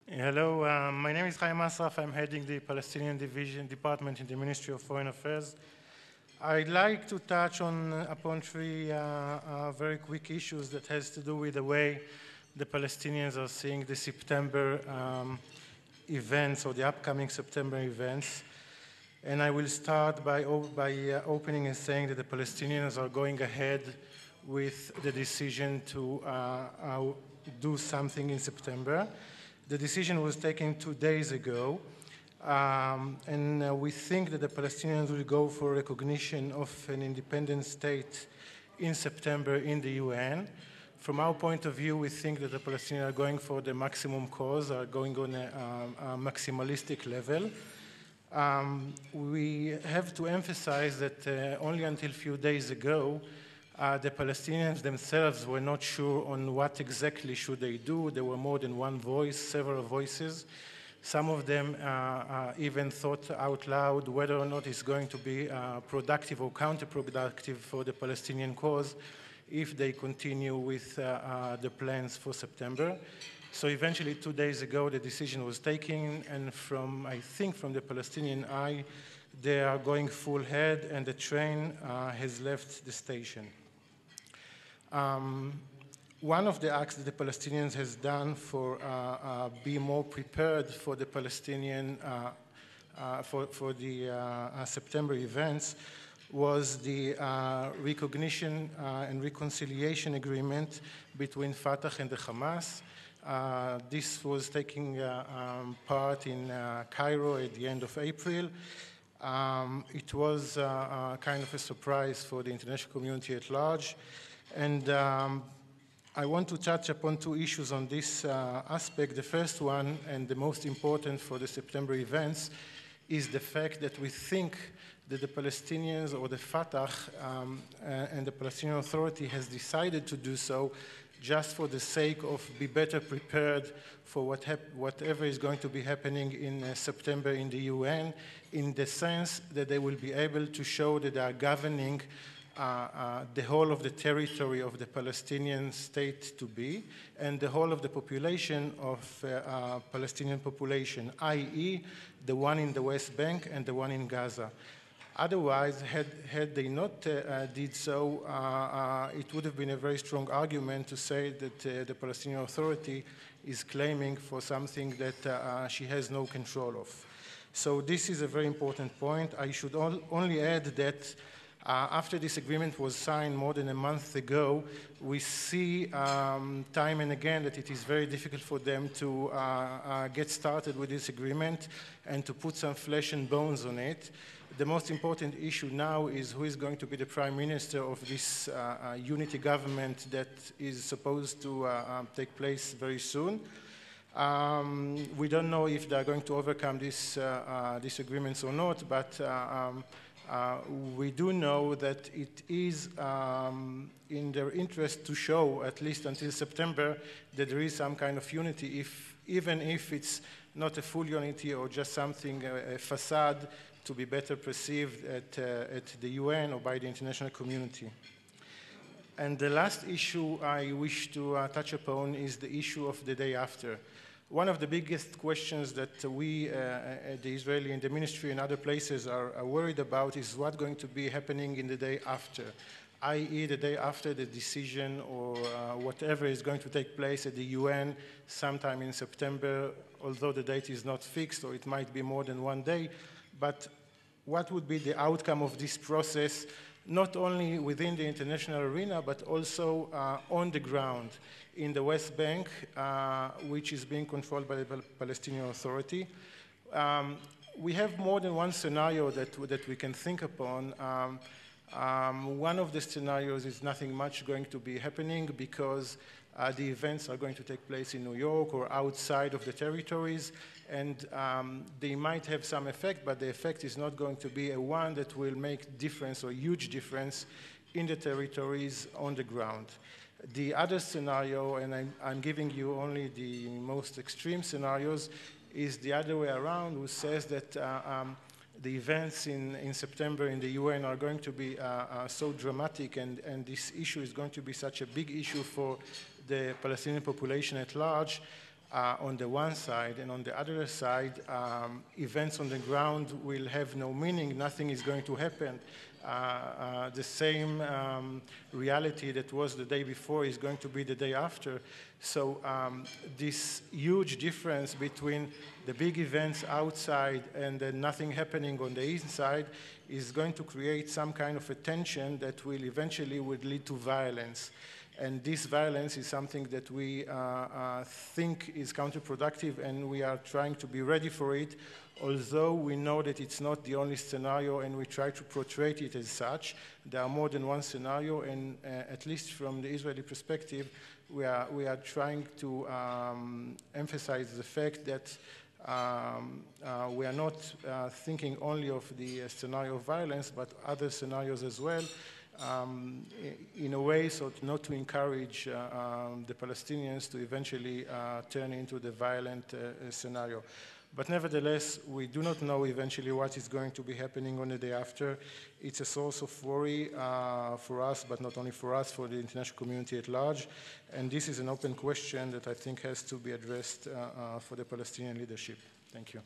Hello, my name is Haim Assaraf. I'm heading the Palestinian Division Department in the Ministry of Foreign Affairs. I'd like to touch upon three very quick issues that has to do with the way the Palestinians are seeing the September events or the upcoming September events. And I will start by opening and saying that the Palestinians are going ahead with the decision to do something in September. The decision was taken 2 days ago, and we think that the Palestinians will go for recognition of an independent state in September in the UN. From our point of view, we think that the Palestinians are going for the maximum cause, are going on a maximalistic level. We have to emphasize that only until a few days ago, the Palestinians themselves were not sure on what exactly should they do. There were more than one voice, several voices. Some of them even thought out loud whether or not it's going to be productive or counterproductive for the Palestinian cause if they continue with the plans for September. So eventually, 2 days ago, the decision was taken, and I think from the Palestinian eye, they are going full ahead, and the train has left the station. One of the acts that the Palestinians has done for be more prepared for the Palestinian for the September events was the recognition and reconciliation agreement between Fatah and the Hamas. This was taking part in Cairo at the end of April. It was kind of a surprise for the international community at large. And I want to touch upon two issues on this aspect. The first one, and the most important for the September events, is the fact that we think that the Palestinians or the Fatah and the Palestinian Authority has decided to do so just for the sake of be better prepared for whatever is going to be happening in September in the UN, in the sense that they will be able to show that they are governing the whole of the territory of the Palestinian state to be, and the whole of the population of Palestinian population, i.e. the one in the West Bank and the one in Gaza. Otherwise, had they not did so, it would have been a very strong argument to say that the Palestinian Authority is claiming for something that she has no control of. So this is a very important point. I should only add that after this agreement was signed more than a month ago, we see time and again that it is very difficult for them to get started with this agreement and to put some flesh and bones on it. The most important issue now is who is going to be the prime minister of this unity government that is supposed to take place very soon. We don't know if they are going to overcome these disagreements or not, but we do know that it is in their interest to show, at least until September, that there is some kind of unity, even if it's not a full unity or just something, a facade, to be better perceived at the UN or by the international community. And the last issue I wish to touch upon is the issue of the day after. One of the biggest questions that we, the Israeli and the ministry and other places are worried about is what's going to be happening in the day after, i.e. the day after the decision or whatever is going to take place at the UN sometime in September, although the date is not fixed or it might be more than 1 day. But what would be the outcome of this process, not only within the international arena, but also on the ground in the West Bank, which is being controlled by the Palestinian Authority? We have more than one scenario that we can think upon. One of the scenarios is nothing much going to be happening because the events are going to take place in New York or outside of the territories, and they might have some effect, but the effect is not going to be a one that will make difference or huge difference in the territories on the ground. The other scenario, and I'm giving you only the most extreme scenarios, is the other way around, who says that the events in September in the UN are going to be so dramatic, and this issue is going to be such a big issue for the Palestinian population at large, on the one side, and on the other side, events on the ground will have no meaning, nothing is going to happen. The same reality that was the day before is going to be the day after. So this huge difference between the big events outside and then nothing happening on the inside is going to create some kind of a tension that will eventually would lead to violence. And this violence is something that we think is counterproductive, and we are trying to be ready for it, although we know that it's not the only scenario, and we try to portray it as such. There are more than one scenario, and at least from the Israeli perspective, we are trying to emphasize the fact that we are not thinking only of the scenario of violence, but other scenarios as well, in a way so not to encourage the Palestinians to eventually turn into the violent scenario. But nevertheless, we do not know eventually what is going to be happening on the day after. It's a source of worry for us, but not only for us, for the international community at large. And this is an open question that I think has to be addressed for the Palestinian leadership. Thank you.